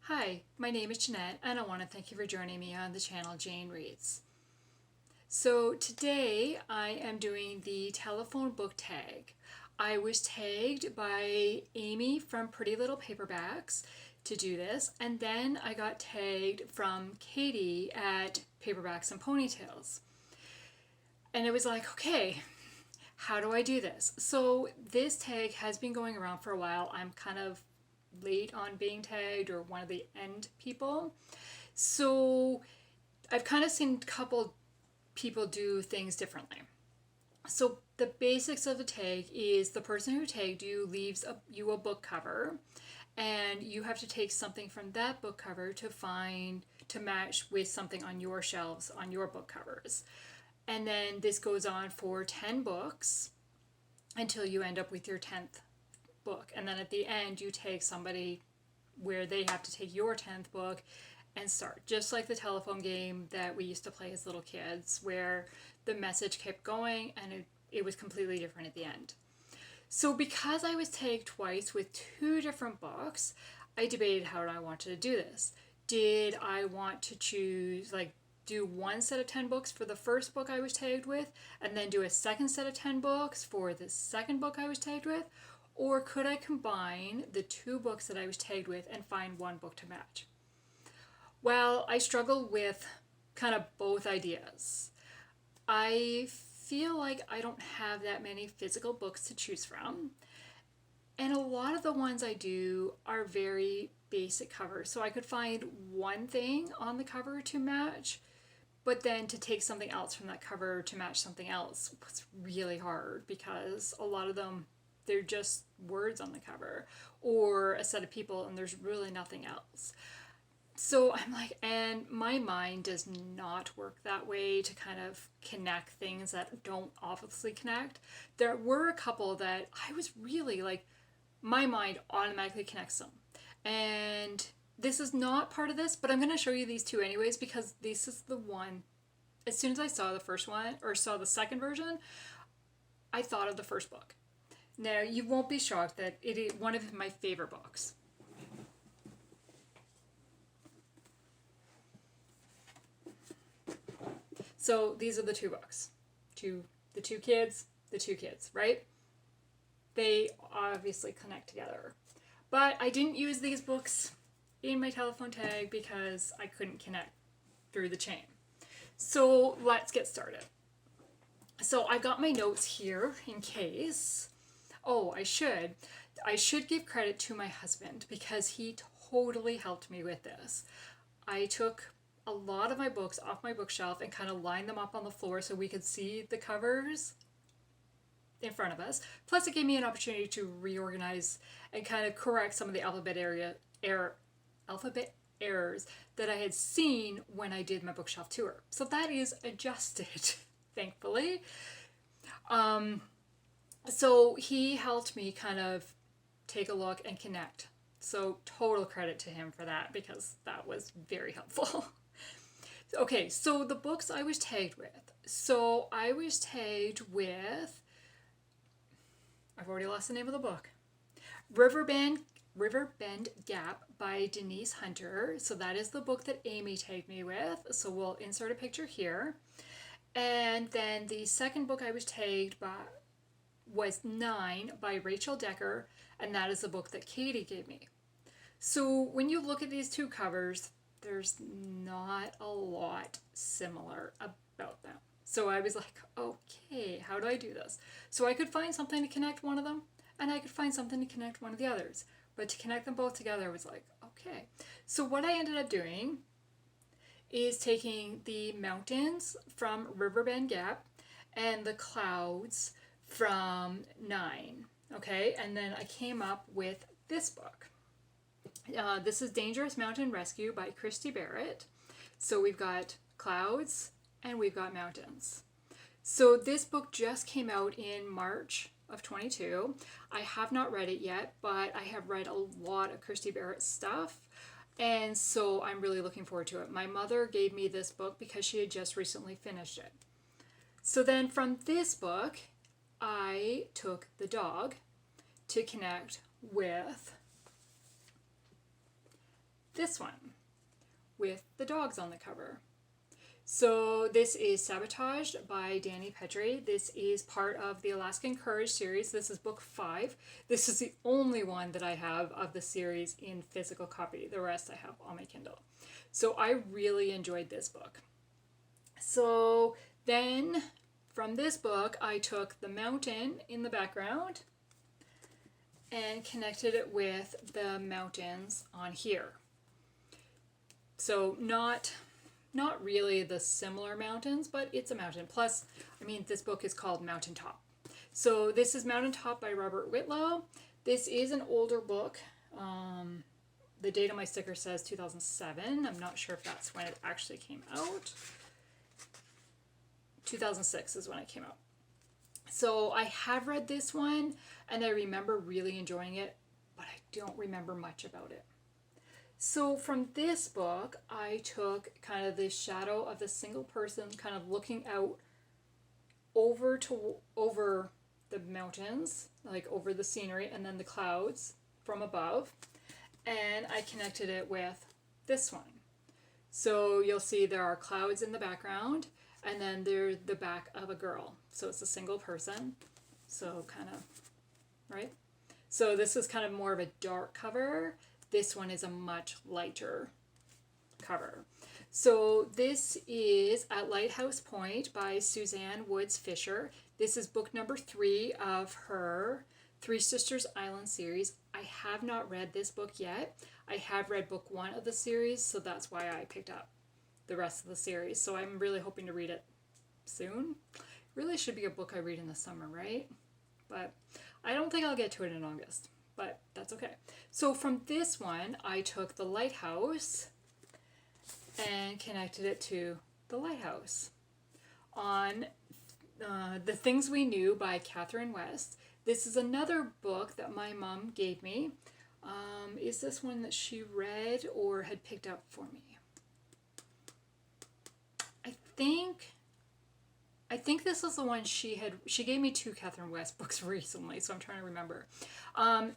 Hi, my name is Jeanette, and I want to thank you for joining me on the channel Jane Reads. So today I am doing the telephone book tag. I was tagged by Amy from Pretty Little Paperbacks to do this, and then I got tagged from Katie at Paperbacks and Ponytails. And it was like, okay, how do I do this? So this tag has been going around for a while. I'm kind of late on being tagged, or one of the end people. So I've kind of seen a couple people do things differently. So the basics of the tag is the person who tagged you leaves you a book cover, and you have to take something from that book cover to match with something on your shelves on your book covers. And then this goes on for 10 books until you end up with your 10th book. And then at the end, you take somebody where they have to take your 10th book and start. Just like the telephone game that we used to play as little kids, where the message kept going and it was completely different at the end. So because I was tagged twice with two different books, I debated how I wanted to do this. Did I want to choose, do one set of 10 books for the first book I was tagged with, and then do a second set of 10 books for the second book I was tagged with? Or could I combine the two books that I was tagged with and find one book to match? Well, I struggle with kind of both ideas. I feel like I don't have that many physical books to choose from. And a lot of the ones I do are very basic covers. So I could find one thing on the cover to match, but then to take something else from that cover to match something else was really hard, because a lot of them, they're just words on the cover or a set of people and there's really nothing else. So I'm like, and my mind does not work that way to kind of connect things that don't obviously connect. There were a couple that I was really like, my mind automatically connects them. And this is not part of this, but I'm going to show you these two anyways, because this is the one. As soon as I saw the first one, or saw the second version, I thought of the first book. Now, you won't be shocked that it is one of my favorite books. So these are the two books. The two kids, right? They obviously connect together. But I didn't use these books in my telephone tag because I couldn't connect through the chain. So let's get started. So I got my notes here in case. Oh, I should give credit to my husband, because he totally helped me with this. I took a lot of my books off my bookshelf and kind of lined them up on the floor so we could see the covers in front of us. Plus, it gave me an opportunity to reorganize and kind of correct some of the alphabet errors that I had seen when I did my bookshelf tour. So that is adjusted, thankfully. So he helped me kind of take a look and connect. So total credit to him for that, because that was very helpful. Okay, so the books I was tagged with. So I was tagged with, I've already lost the name of the book, Riverbend Gap by Denise Hunter. So that is the book that Amy tagged me with. So we'll insert a picture here. And then the second book I was tagged by was 9 by Rachel Decker, and that is the book that Katie gave me. So when you look at these two covers, there's not a lot similar about them. So I was like, okay, how do I do this? So I could find something to connect one of them, and I could find something to connect one of the others. But to connect them both together was like, okay. So what I ended up doing is taking the mountains from Riverbend Gap and the clouds from 9. Okay, and then I came up with this book. This is Dangerous Mountain Rescue by Christy Barrett. So we've got clouds and we've got mountains. So this book just came out in March of 22. I have not read it yet, but I have read a lot of Christy Barrett's stuff, and so I'm really looking forward to it. My mother gave me this book because she had just recently finished it. So then from this book, I took the dog to connect with this one with the dogs on the cover. So this is Sabotaged by Danny Petrie. This is part of the Alaskan Courage series. This is book 5. This is the only one that I have of the series in physical copy. The rest I have on my Kindle. So I really enjoyed this book. So then from this book, I took the mountain in the background and connected it with the mountains on here. So not really the similar mountains, but it's a mountain. Plus, I mean, this book is called Mountaintop. So this is Mountaintop by Robert Whitlow. This is an older book. The date on my sticker says 2007. I'm not sure if that's when it actually came out. 2006 is when it came out. So I have read this one, and I remember really enjoying it, but I don't remember much about it. So from this book, I took kind of the shadow of the single person kind of looking out over the mountains, like over the scenery, and then the clouds from above. And I connected it with this one. So you'll see there are clouds in the background, and then there's the back of a girl. So it's a single person. So kind of, right? So this is kind of more of a dark cover. This one is a much lighter cover. So this is At Lighthouse Point by Suzanne Woods Fisher. This is book number 3 of her Three Sisters Island series. I have not read this book yet. I have read book 1 of the series, so that's why I picked up the rest of the series. So I'm really hoping to read it soon. It really should be a book I read in the summer, right? But I don't think I'll get to it in August. But that's okay. So from this one, I took the lighthouse and connected it to the lighthouse. On The Things We Knew by Catherine West. This is another book that my mom gave me. Is this one that she read or had picked up for me? I think this is the one she gave me 2 Catherine West books recently, so I'm trying to remember. I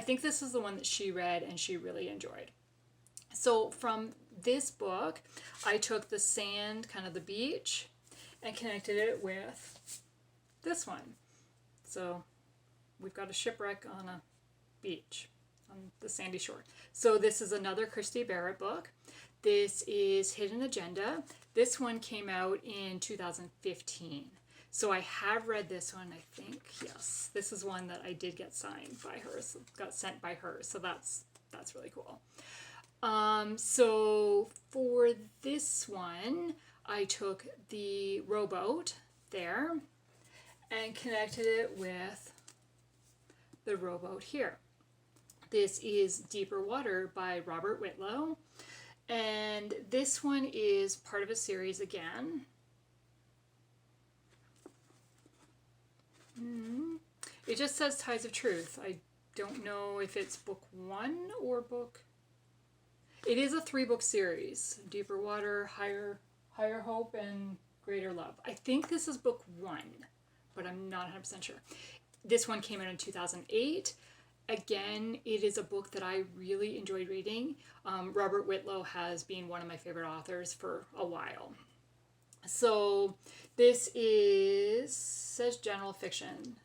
think this is the one that she read and she really enjoyed. So from this book, I took the sand, kind of the beach, and connected it with this one. So we've got a shipwreck on a beach on the sandy shore. So this is another Christy Barrett book. This is Hidden Agenda. This one came out in 2015. So I have read this one, I think, yes. This is one that I did get signed by her, so got sent by her. So that's really cool. So for this one, I took the rowboat there and connected it with the rowboat here. This is Deeper Water by Robert Whitlow. And this one is part of a series again. It just says Tides of Truth. I don't know if it's book 1 or book... It is a 3-book series. Deeper Water, Higher Hope, and Greater Love. I think this is book 1, but I'm not 100% sure. This one came out in 2008. Again, it is a book that I really enjoyed reading. Robert Whitlow has been one of my favorite authors for a while. So this says general fiction.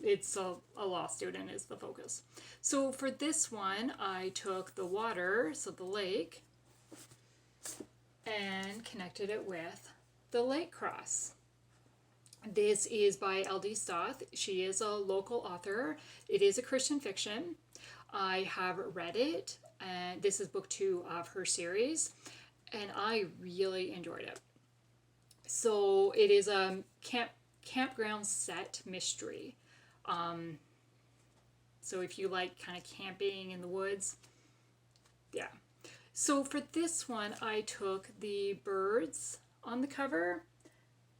It's a law student is the focus. So for this one, I took the water, so the lake, and connected it with the lake cross. This is by L.D. Stoth. She is a local author. It is a Christian fiction. I have read it, and this is book 2 of her series, and I really enjoyed it. So it is a campground set mystery. So if you like kind of camping in the woods, yeah. So for this one, I took the birds on the cover.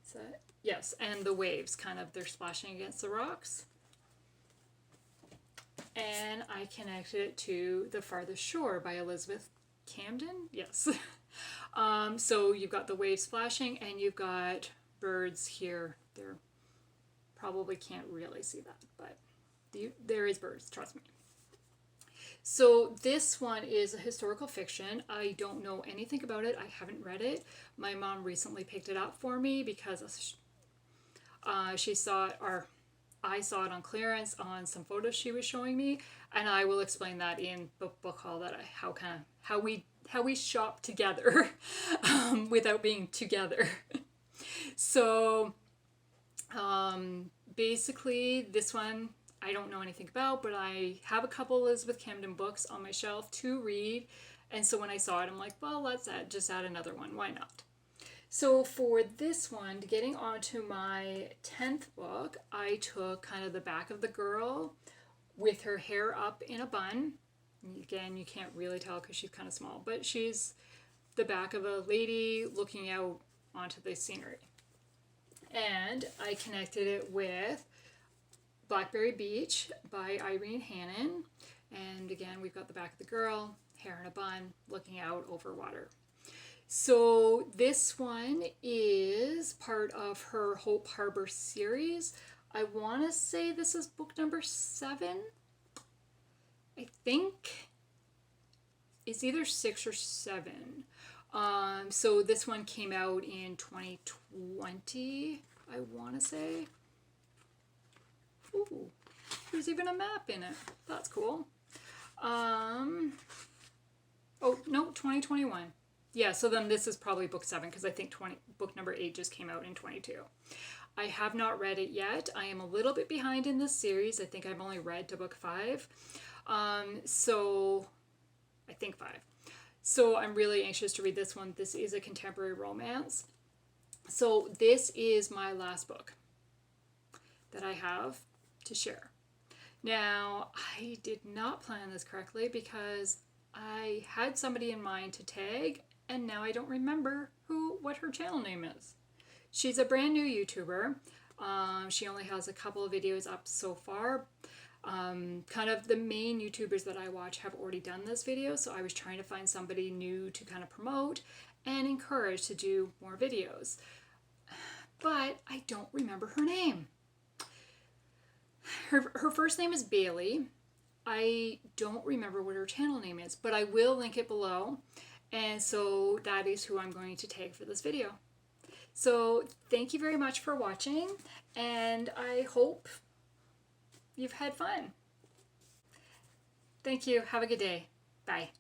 Is that... Yes, and the waves, kind of, they're splashing against the rocks. And I connected it to The Farthest Shore by Elizabeth Camden. Yes. So you've got the waves splashing, and you've got birds here. They're probably can't really see that, but there is birds, trust me. So this one is a historical fiction. I don't know anything about it. I haven't read it. My mom recently picked it up for me because she saw it, or I saw it on clearance on some photos she was showing me, and I will explain that in the book haul that how we shop together without being together. So basically, this one I don't know anything about, but I have a couple Elizabeth Camden books on my shelf to read. And so when I saw it, I'm like, well, just add another one. Why not? So for this one, getting on to my 10th book, I took kind of the back of the girl with her hair up in a bun. Again, you can't really tell because she's kind of small, but she's the back of a lady looking out onto the scenery. And I connected it with Blackberry Beach by Irene Hannon. And again, we've got the back of the girl, hair in a bun, looking out over water. So this one is part of her Hope Harbor series. I want to say this is book number 7. I think it's either 6 or 7. So this one came out in 2020, I want to say. Ooh, there's even a map in it. That's cool. Oh, no, 2021. Yeah, so then this is probably book 7 because I think book number 8 just came out in 22. I have not read it yet. I am a little bit behind in this series. I think I've only read to book 5. So I think 5. So I'm really anxious to read this one. This is a contemporary romance. So this is my last book that I have to share. Now, I did not plan this correctly because I had somebody in mind to tag, and now I don't remember what her channel name is. She's a brand new YouTuber. She only has a couple of videos up so far. Kind of the main YouTubers that I watch have already done this video, so I was trying to find somebody new to kind of promote and encourage to do more videos. But I don't remember her name. Her first name is Bailey. I don't remember what her channel name is, but I will link it below. And so that is who I'm going to tag for this video. So thank you very much for watching, and I hope you've had fun. Thank you. Have a good day. Bye.